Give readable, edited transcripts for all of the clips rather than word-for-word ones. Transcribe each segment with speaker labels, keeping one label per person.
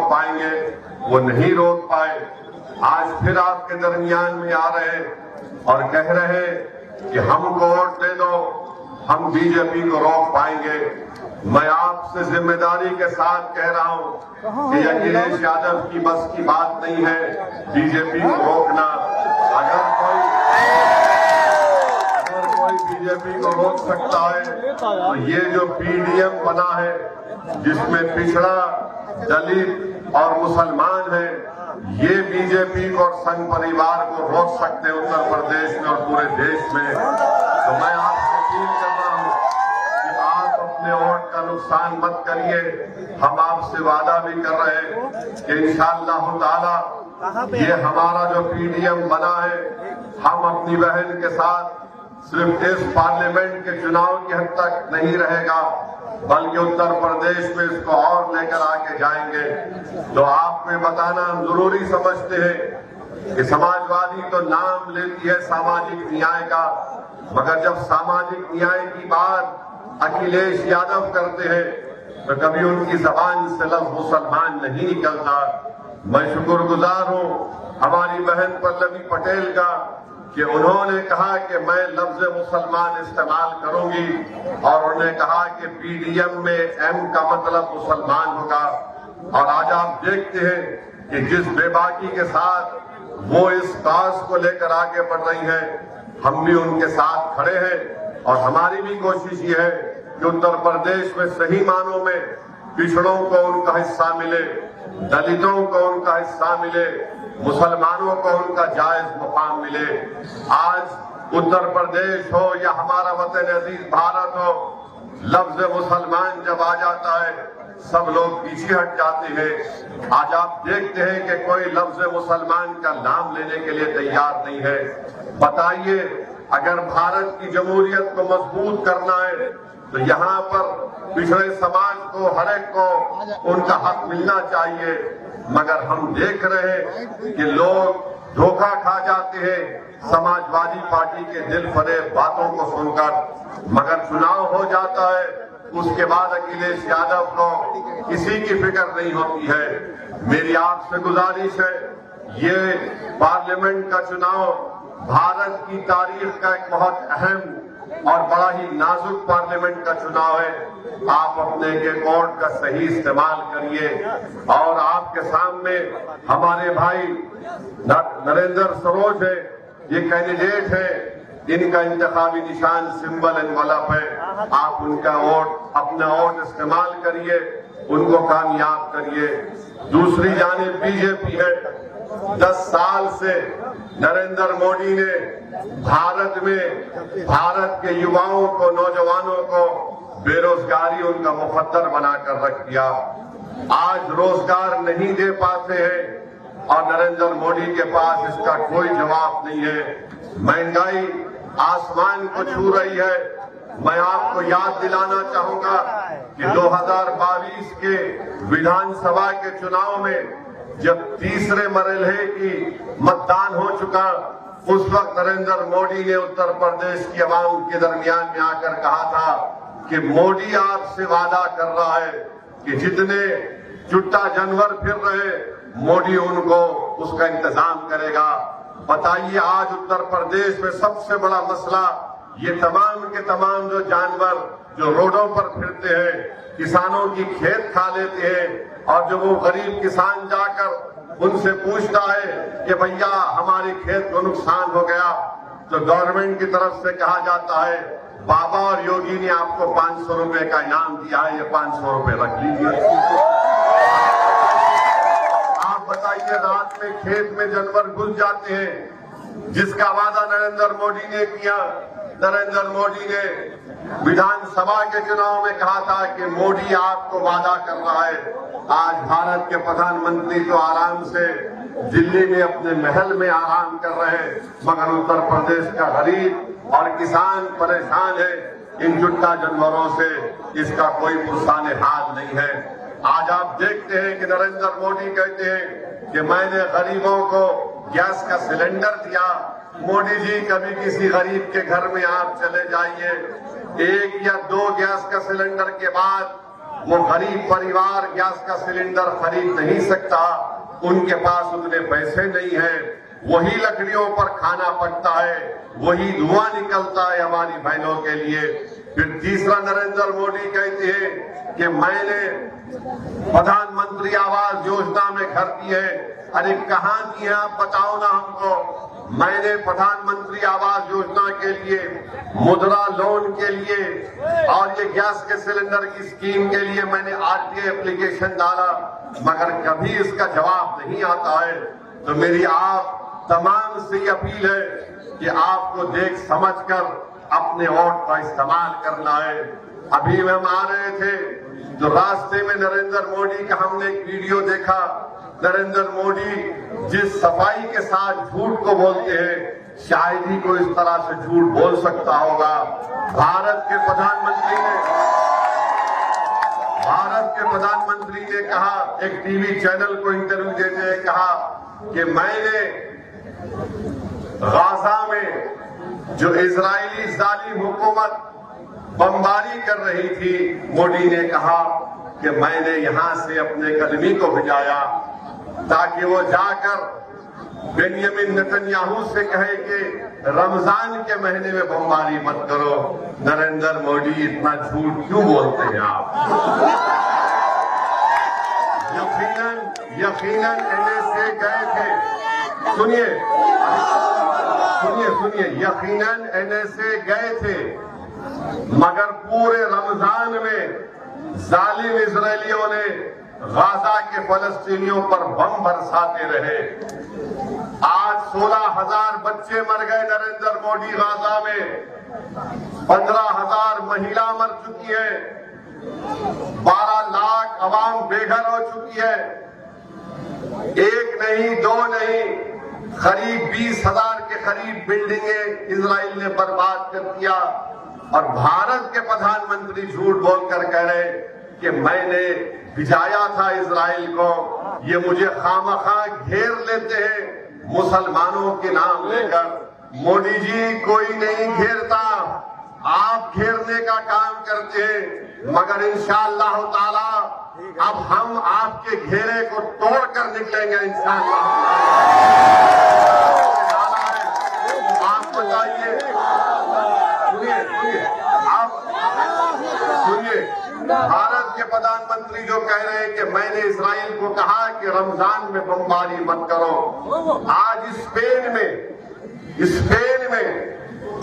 Speaker 1: रोक पाएंगे वो नहीं रोक पाए। आज फिर आपके दरमियान में आ रहे हैं और कह रहे हैं कि हमको वोट दे दो, हम बीजेपी को रोक पाएंगे। मैं आपसे जिम्मेदारी के साथ कह रहा हूं कि अखिलेश यादव की बस की बात नहीं है बीजेपी को रोकना। अगर कोई बीजेपी को रोक सकता है तो ये जो पीडीएम बना है जिसमें पिछड़ा, दलित और मुसलमान है, ये बीजेपी को और संघ परिवार को रोक सकते हैं उत्तर प्रदेश में और पूरे देश में। तो मैं आपसे अपील कर रहा हूं कि आप अपने वोट का नुकसान मत करिए। हम आपसे वादा भी कर रहे हैं कि इंशाअल्लाह ताला ये हमारा जो पीडीएम बना है, हम अपनी बहन के साथ सिर्फ इस पार्लियामेंट के चुनाव की हद तक नहीं रहेगा, बल्कि उत्तर प्रदेश में इसको और लेकर आके जाएंगे। तो आप में बताना हम जरूरी समझते हैं कि समाजवादी तो नाम लेती है सामाजिक न्याय का, मगर जब सामाजिक न्याय की बात अखिलेश यादव करते हैं तो कभी उनकी जबान से लफ्ज मुसलमान नहीं निकलता। मैं शुक्रगुजार हूं हमारी बहन पल्लवी पटेल का कि उन्होंने कहा कि मैं लफ्ज मुसलमान इस्तेमाल करूंगी और उन्होंने कहा कि पीडीएम में एम का मतलब मुसलमान होगा। और आज आप देखते हैं कि जिस बेबाकी के साथ वो इस काज को लेकर आगे बढ़ रही हैं, हम भी उनके साथ खड़े हैं। और हमारी भी कोशिश ये है कि उत्तर प्रदेश में सही मानों में पिछड़ों को उनका हिस्सा मिले, दलितों को उनका हिस्सा मिले, मुसलमानों को उनका जायज मुकाम मिले। आज उत्तर प्रदेश हो या हमारा वतन अजीज भारत हो, लफ्ज मुसलमान जब आ जाता है सब लोग पीछे हट जाते हैं। आज आप देखते हैं कि कोई लफ्ज मुसलमान का नाम लेने के लिए तैयार नहीं है। बताइए, अगर भारत की जमहूरियत को मजबूत करना है तो यहाँ पर पिछड़े समाज को, हर एक को उनका हक मिलना चाहिए। मगर हम देख रहे हैं कि लोग धोखा खा जाते हैं समाजवादी पार्टी के दिल फरेब बातों को सुनकर। मगर चुनाव हो जाता है, उसके बाद अखिलेश यादव को किसी की फिक्र नहीं होती है। मेरी आपसे गुजारिश है, ये पार्लियामेंट का चुनाव भारत की तारीख का एक बहुत अहम और बड़ा ही नाजुक पार्लियामेंट का चुनाव है। आप अपने के वोट का सही इस्तेमाल करिए। और आपके सामने हमारे भाई नरेंद्र सरोज है, ये कैंडिडेट है, इनका इंतखाबी निशान सिंबल एनवलप है। आप उनका वोट, अपना वोट इस्तेमाल करिए, उनको कामयाब करिए। दूसरी जानिब बीजेपी है। 10 साल से नरेंद्र मोदी ने भारत में भारत के युवाओं को, नौजवानों को बेरोजगारी उनका मुकद्दर बनाकर रख दिया। आज रोजगार नहीं दे पाते हैं और नरेंद्र मोदी के पास इसका कोई जवाब नहीं है। महंगाई आसमान को छू रही है। मैं आपको याद दिलाना चाहूंगा कि 2022 के विधानसभा के चुनाव में जब तीसरे मरहले की मतदान हो चुका, उस वक्त नरेंद्र मोदी ने उत्तर प्रदेश की आवाम के दरमियान में आकर कहा था कि मोदी आपसे वादा कर रहा है कि जितने चुट्टा जानवर फिर रहे, मोदी उनको उसका इंतजाम करेगा। बताइए, आज उत्तर प्रदेश में सबसे बड़ा मसला ये तमाम के तमाम जो जानवर जो रोडों पर फिरते हैं, किसानों की खेत खा लेते हैं, और जब वो गरीब किसान जाकर उनसे पूछता है कि भैया हमारे खेत को नुकसान हो गया, तो गवर्नमेंट की तरफ से कहा जाता है बाबा और योगी ने आपको 500 रुपए का इनाम दिया है, ये 500 रुपए रख लीजिए। आप बताइए, रात में खेत में जानवर घुस जाते हैं, जिसका वादा नरेंद्र मोदी ने किया। नरेंद्र मोदी ने विधानसभा के चुनाव में कहा था कि मोदी आपको वादा कर रहा है। आज भारत के प्रधानमंत्री तो आराम से दिल्ली में अपने महल में आराम कर रहे हैं, मगर उत्तर प्रदेश का गरीब और किसान परेशान है इन चुट्टा जानवरों से। इसका कोई पुरसाने हाल नहीं है। आज आप देखते हैं कि नरेंद्र मोदी कहते हैं कि मैंने गरीबों को गैस का सिलेंडर दिया। मोदी जी, कभी किसी गरीब के घर में आप चले जाइए, 1 या 2 गैस का सिलेंडर के बाद वो गरीब परिवार गैस का सिलेंडर खरीद नहीं सकता, उनके पास उतने पैसे नहीं है, वही लकड़ियों पर खाना पकता है, वही धुआं निकलता है हमारी बहनों के लिए। फिर तीसरा नरेंद्र मोदी कहते हैं कि मैंने प्रधानमंत्री आवास योजना में घर दिए। अरे कहाँ दिए आप बताओ ना हमको। मैंने प्रधानमंत्री आवास योजना के लिए, मुद्रा लोन के लिए और ये गैस के सिलेंडर की स्कीम के लिए मैंने आरटीआई एप्लीकेशन डाला, मगर कभी इसका जवाब नहीं आता है। तो मेरी आप तमाम से अपील है कि आपको देख समझकर अपने वोट का इस्तेमाल करना है। अभी हम आ रहे थे तो रास्ते में नरेंद्र मोदी का हमने एक वीडियो देखा। नरेंद्र मोदी जिस सफाई के साथ झूठ को बोलते हैं, शायद ही कोई इस तरह से झूठ बोल सकता होगा। भारत के प्रधानमंत्री ने कहा, एक टीवी चैनल को इंटरव्यू देते हुए कहा कि मैंने गाजा में जो इजरायली जालिम हुकूमत बमबारी कर रही थी, मोदी ने कहा कि मैंने यहां से अपने कदमी को भिजाया ताकि वो जाकर बेंजामिन नेतन्याहू से कहे कि रमजान के महीने में बमबारी मत करो। नरेंद्र मोदी इतना झूठ क्यों बोलते हैं आप? यकीनन एनएसए गए थे। सुनिए, यकीनन एनएसए गए थे, मगर पूरे रमजान में जालिम इजरायलियों ने गाजा के फलस्तीनियों पर बम बरसाते रहे। आज 16,000 बच्चे मर गए नरेंद्र मोदी गाजा में, 15,000 महिला मर चुकी है, 12 लाख अवाम बेघर हो चुकी है। एक नहीं, दो नहीं, करीब 20,000 के करीब बिल्डिंगें इजराइल ने बर्बाद कर दिया। और भारत के प्रधानमंत्री झूठ बोलकर कह रहे कि मैंने भिजाया था इजराइल को। ये मुझे खामखा घेर लेते हैं मुसलमानों के नाम लेकर। मोदी जी, कोई नहीं घेरता, आप घेरने का काम करते हैं, मगर इंशाअल्लाह ताला अब हम आपके घेरे को तोड़कर निकलेंगे इंशाअल्लाह। आप बताइए, सुनिए, भारत के प्रधानमंत्री जो कह रहे हैं कि मैंने इजराइल को कहा कि रमजान में बमबारी मत करो। आज स्पेन में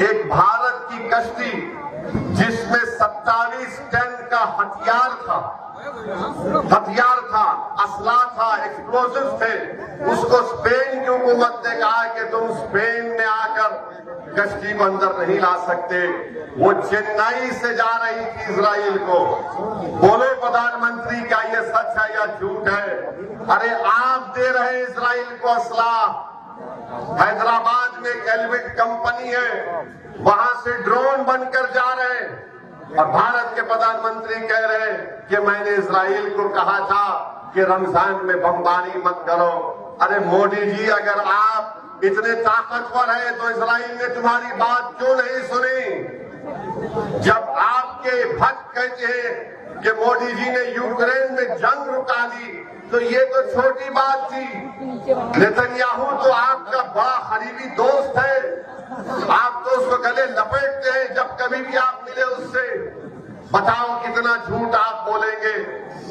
Speaker 1: एक भारत की कश्ती जिसमें 27 टन का हथियार था, असला था, एक्सप्लोजिव थे, उसको स्पेन की हुकूमत ने कहा कि तुम स्पेन में आकर कश्ती को अंदर नहीं ला सकते। वो चेन्नई से जा रही थी इजराइल को। बोलो प्रधानमंत्री, क्या ये सच है या झूठ है? अरे आप दे रहे हैं इजराइल को असला। हैदराबाद में एक एलविट कंपनी है, वहां से ड्रोन बनकर जा रहे हैं और भारत के प्रधानमंत्री कह रहे हैं कि मैंने इजराइल को कहा था कि रमजान में बमबारी मत करो। अरे मोदी जी, अगर आप इतने ताकतवर है तो इजराइल ने तुम्हारी बात क्यों नहीं सुनी? जब आपके भक्त कहते हैं कि मोदी जी ने यूक्रेन में जंग रुका दी, तो ये तो छोटी बात थी। नेतन्याहू तो आपका बड़ा करीबी दोस्त है, आप तो उसको गले लपेटते हैं जब कभी भी आप मिले उससे। बताओ कितना झूठ आप बोलेंगे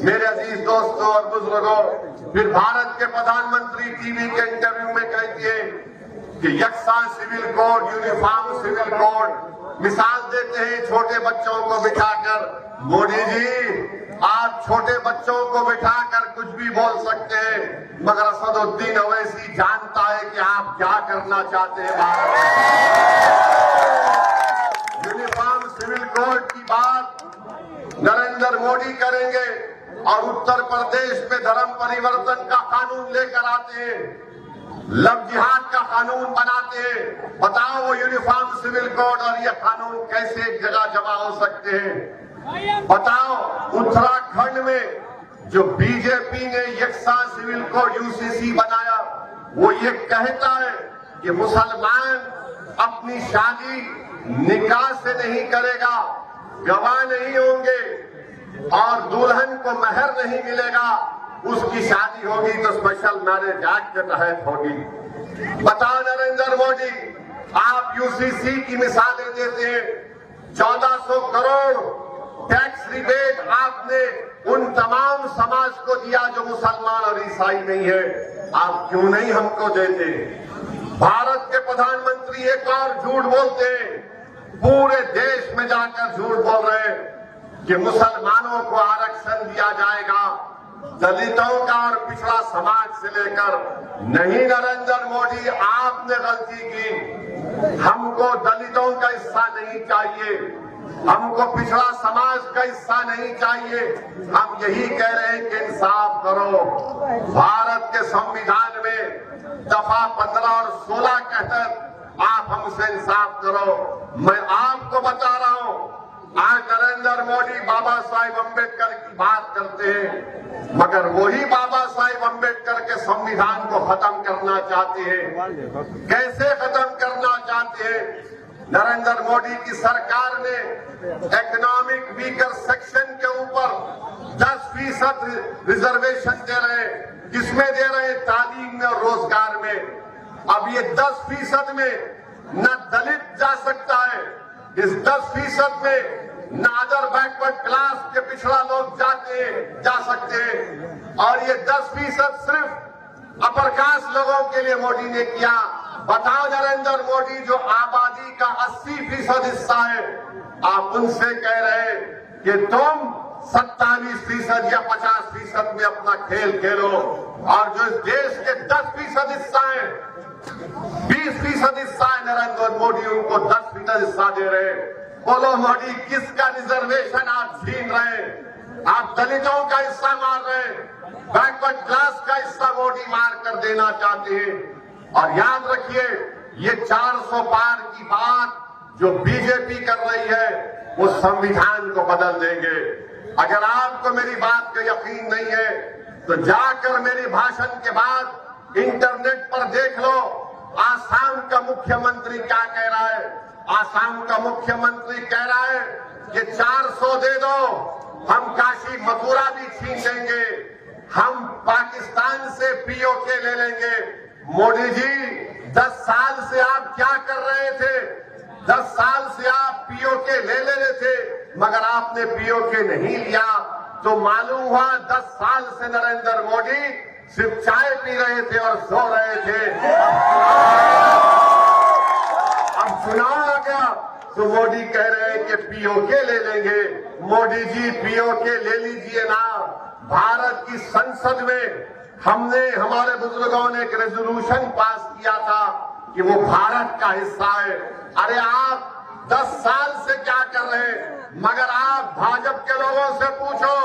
Speaker 1: मेरे अजीज दोस्तों और बुजुर्गों। फिर भारत के प्रधानमंत्री टीवी के इंटरव्यू में कहती है कि यकसा civil code, uniform civil code, मिसाल देते हैं छोटे बच्चों को बिठाकर। मोदी जी, आप छोटे बच्चों को बिठाकर कुछ भी बोल सकते हैं, मगर असदुद्दीन ओवैसी जानता है कि आप क्या करना चाहते हैं। यूनिफॉर्म सिविल कोड की बात नरेंद्र मोदी करेंगे और उत्तर प्रदेश में धर्म परिवर्तन का कानून लेकर आते हैं, लव जिहाद का कानून बनाते हैं। बताओ वो यूनिफॉर्म सिविल कोड और ये कानून कैसे एक जगह जमा हो सकते हैं? बताओ, उत्तराखंड में जो बीजेपी ने यकसा सिविल कोड यूसीसी बनाया, वो ये कहता है कि मुसलमान अपनी शादी निकाह से नहीं करेगा, गवाह नहीं होंगे, और दुल्हन को महर नहीं मिलेगा, उसकी शादी होगी तो स्पेशल मैरिज एक्ट के तहत होगी। बताओ नरेंद्र मोदी, आप यूसीसी की मिसालें देते हैं, 1400 करोड़ टैक्स रिबेट आपने उन तमाम समाज को दिया जो मुसलमान और ईसाई नहीं है, आप क्यों नहीं हमको देते? भारत के प्रधानमंत्री एक और झूठ बोलते हैं, पूरे देश में जाकर झूठ बोल रहे हैं कि मुसलमानों को आरक्षण दिया जाएगा, दलितों का और पिछड़ा समाज से लेकर। नहीं नरेंद्र मोदी, आपने गलती की। हमको दलितों का हिस्सा नहीं चाहिए, हमको पिछड़ा समाज का हिस्सा नहीं चाहिए। हम यही कह रहे हैं कि इंसाफ करो। भारत के संविधान में दफा 15 और 16 के तहत आप हमसे इंसाफ करो। मैं आपको बता रहा हूं, आज नरेंद्र मोदी बाबा साहेब अम्बेडकर की बात करते हैं, मगर वही बाबा साहेब अम्बेडकर के संविधान को खत्म करना चाहते हैं। कैसे खत्म करना चाहते हैं? नरेंद्र मोदी की सरकार ने इकोनॉमिक वीकर सेक्शन के ऊपर 10% रिजर्वेशन दे रहे हैं। किसमें दे रहे हैं? तालीम में और रोजगार में। अब ये 10% में न दलित जा सकता है, इस 10% में न अदर बैकवर्ड क्लास के पिछड़ा लोग जा सकते हैं, और ये 10% सिर्फ अपर कास्ट लोगों के लिए मोदी ने किया। बताओ नरेंद्र मोदी, जो आबादी का 80% हिस्सा है, आप उनसे कह रहे हैं कि तुम 27% या 50% में अपना खेल खेलो, और जो इस देश के 10% हिस्सा है, 20% हिस्सा है, नरेंद्र मोदी उनको 10% हिस्सा दे रहे हैं। बोलो मोदी, किसका रिजर्वेशन आप छीन रहे हैं? आप दलितों का हिस्सा मार रहे हैं, बैकवर्ड क्लास का हिस्सा मोदी मार कर देना चाहते हैं। और याद रखिए, ये 400 पार की बात जो बीजेपी कर रही है, वो संविधान को बदल देंगे। अगर आपको मेरी बात का यकीन नहीं है तो जाकर मेरे भाषण के बाद इंटरनेट पर देख लो, आसाम का मुख्यमंत्री क्या कह रहा है। आसाम का मुख्यमंत्री कह रहा है कि 400 दे दो, हम काशी मथुरा भी छीन लेंगे, हम पाकिस्तान से पीओके ले लेंगे। मोदी जी, 10 साल से आप क्या कर रहे थे? 10 साल से आप पीओके ले रहे थे, मगर आपने पीओके नहीं लिया, तो मालूम हुआ 10 साल से नरेंद्र मोदी सिर्फ चाय पी रहे थे और सो रहे थे। अब चुनाव आ गया तो मोदी कह रहे हैं कि पीओके ले लेंगे। मोदी जी, पीओके ले लीजिए ना। भारत की संसद में हमने, हमारे बुजुर्गों ने एक रेजोल्यूशन पास किया था कि वो भारत का हिस्सा है। अरे आप 10 साल से क्या कर रहे हैं? मगर आप भाजपा के लोगों से पूछो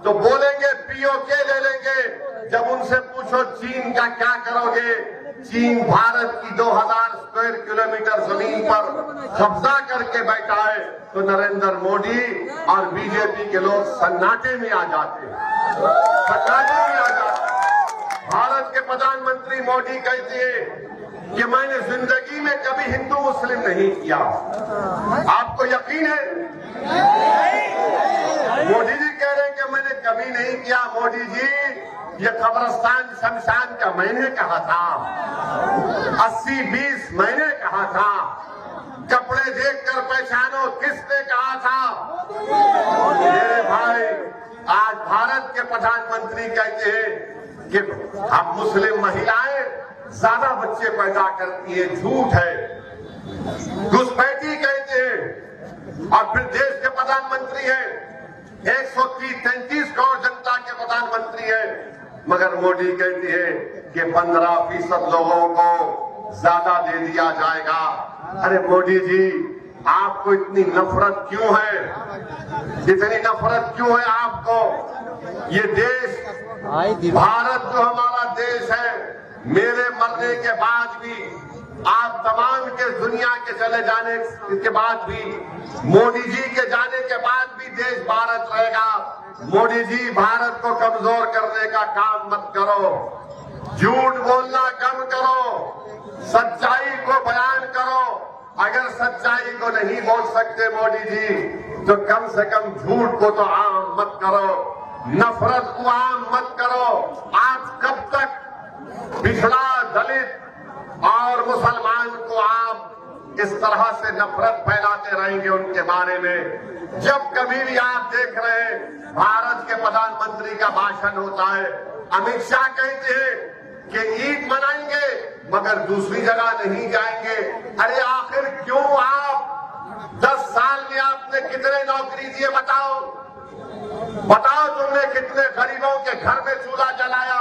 Speaker 1: तो बोलेंगे पीओके ले लेंगे। जब उनसे पूछो चीन का क्या करोगे, चीन भारत की 2000 स्क्वायर किलोमीटर जमीन पर कब्जा करके बैठा है, तो नरेंद्र मोदी और बीजेपी के लोग सन्नाटे में आ जाते हैं, सन्नाटे में आ जाते हैं। भारत के प्रधानमंत्री मोदी कहते हैं कि मैंने जिंदगी में कभी हिंदू मुस्लिम नहीं किया। आपको यकीन है? मोदी जी कह रहे हैं कि मैंने कभी नहीं किया। मोदी जी, ये कब्रिस्तान शमशान का मैंने कहा था, 80-20 मैंने कहा था, कपड़े देखकर पहचानो किसने कहा था? मेरे भाई, आज भारत के प्रधानमंत्री कहते हैं कि अब मुस्लिम महिलाएं ज्यादा बच्चे पैदा करती है, झूठ है, घुसपैठी कहते हैं। और फिर देश के प्रधानमंत्री हैं, 133 करोड़ जनता के प्रधानमंत्री हैं, मगर मोदी कहती है कि 15% लोगों को ज्यादा दे दिया जाएगा। अरे मोदी जी, आपको इतनी नफरत क्यों है? इतनी नफरत क्यों है आपको? ये देश, भारत जो हमारा देश है, मेरे मरने के बाद भी, आप तमाम के दुनिया के चले जाने के बाद भी, मोदी जी के जाने के बाद भी देश भारत रहेगा। मोदी जी, भारत को कमजोर करने का काम मत करो, झूठ बोलना कम करो, सच्चाई को बयान करो। अगर सच्चाई को नहीं बोल सकते मोदी जी, तो कम से कम झूठ को तो आम मत करो, नफरत को आम मत करो। आज कब तक पिछड़ा, दलित और मुसलमान को आम इस तरह से नफरत फैलाते रहेंगे उनके बारे में? जब कभी भी आप देख रहे हैं भारत के प्रधानमंत्री का भाषण होता है, अमित शाह कहते हैं कि ईद मनाएंगे मगर दूसरी जगह नहीं जाएंगे। अरे आखिर क्यों? आप 10 साल में आपने कितने नौकरी दिए बताओ? बताओ तुमने कितने गरीबों के घर में चूल्हा जलाया?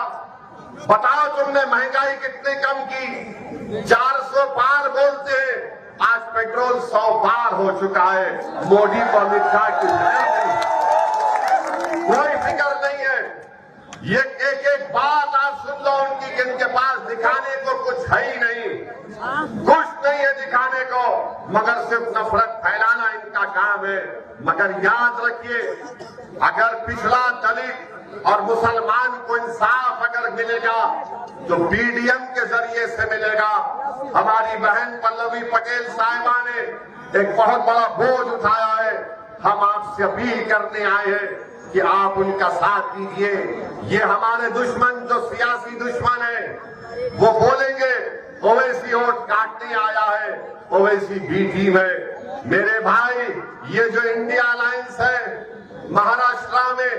Speaker 1: बताओ तुमने महंगाई कितनी कम की? 400 पार बोलते हैं, आज पेट्रोल 100 पार हो चुका है। मोदी को अमित शाह की कोई फिक्र नहीं है। ये एक एक बात आप सुन लो उनकी, कि इनके पास दिखाने को कुछ है ही नहीं, कुछ नहीं है दिखाने को, मगर सिर्फ नफरत फैलाना इनका काम है। मगर याद रखिए, अगर पिछड़ा, दलित और मुसलमान को इंसाफ अगर मिलेगा तो पीडीएम के जरिए से मिलेगा। हमारी बहन पल्लवी पटेल साहिबा ने एक बहुत बड़ा बोझ उठाया है। हम आपसे अपील करने आए हैं कि आप उनका साथ दीजिए। ये हमारे दुश्मन, जो सियासी दुश्मन है, वो बोलेंगे ओवैसी वोट काटने आया है, ओवैसी बी टीम है। मेरे भाई, ये जो इंडिया अलायंस है, महाराष्ट्र में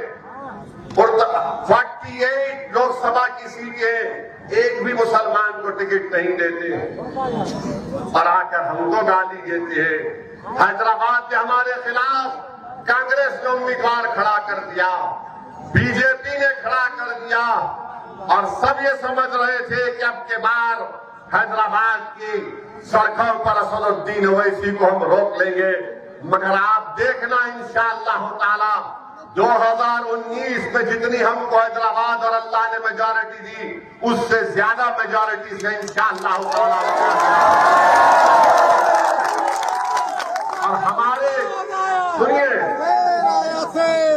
Speaker 1: 48 लोकसभा की सीटें, एक भी मुसलमान को टिकट नहीं देते और आकर हमको गाली देते हैं। हैदराबाद में हमारे खिलाफ कांग्रेस ने उम्मीदवार खड़ा कर दिया, बीजेपी ने खड़ा कर दिया और सब ये समझ रहे थे कि अब के बार हैदराबाद की सड़कों पर असदुद्दीन ओवैसी को हम रोक लेंगे। मगर आप देखना इंशाअल्लाह ताला 2019 में जितनी हमको हैदराबाद और अल्लाह ने मेजॉरिटी दी, उससे ज्यादा मेजॉरिटी से इंशाअल्लाह ताला। और हमारे, सुनिए,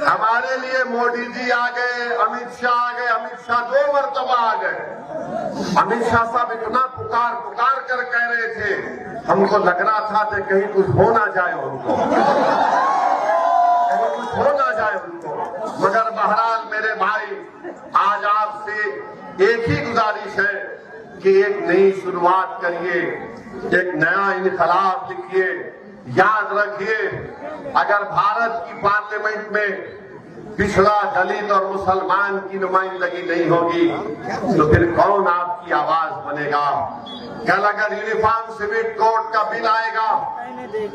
Speaker 1: हमारे लिए मोदी जी आ गए, अमित शाह आ गए। अमित शाह 2 मरतबा आ गए। अमित शाह साहब इतना पुकार पुकार कर कह रहे थे, हमको लग रहा था कि कहीं कुछ हो ना जाए उनको, कहीं कुछ हो ना जाए उनको। मगर बहरहाल मेरे भाई, आज आपसे एक ही गुजारिश है कि एक नई शुरुआत करिए, एक नया इनकलाब लिखिए। याद रखिए, अगर भारत की पार्लियामेंट में पिछड़ा, दलित और मुसलमान की नुमाइंदगी नहीं होगी तो फिर कौन आपकी आवाज बनेगा? कल अगर यूनिफॉर्म सिविल कोड का बिल आएगा,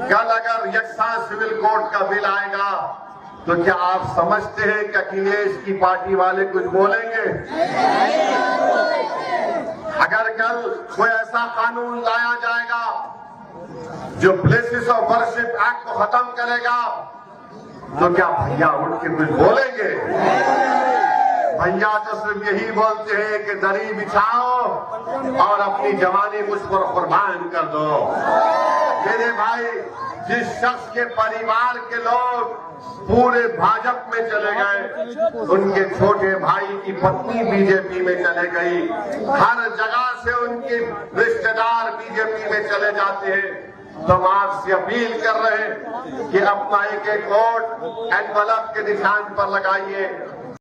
Speaker 1: कल अगर यकसा सिविल कोड का बिल आएगा, तो क्या आप समझते हैं कि अखिलेश की पार्टी वाले कुछ बोलेंगे? अगर कल कोई ऐसा कानून लाया जाएगा जो प्लेसेस ऑफ वर्शिप एक्ट को खत्म करेगा, तो क्या भैया उठ के कुछ बोलेंगे? भैया तो सिर्फ यही बोलते हैं कि दरी बिछाओ और अपनी जवानी मुझ पर कुर्बान कर दो। मेरे भाई, जिस शख्स के परिवार के लोग पूरे भाजपा में चले गए, उनके छोटे भाई की पत्नी बीजेपी में चले गई, हर जगह से उनके रिश्तेदार बीजेपी में चले जाते हैं। तो हम आपसे अपील कर रहे हैं कि अपना एक एक वोट एनवलप के निशान पर लगाइए।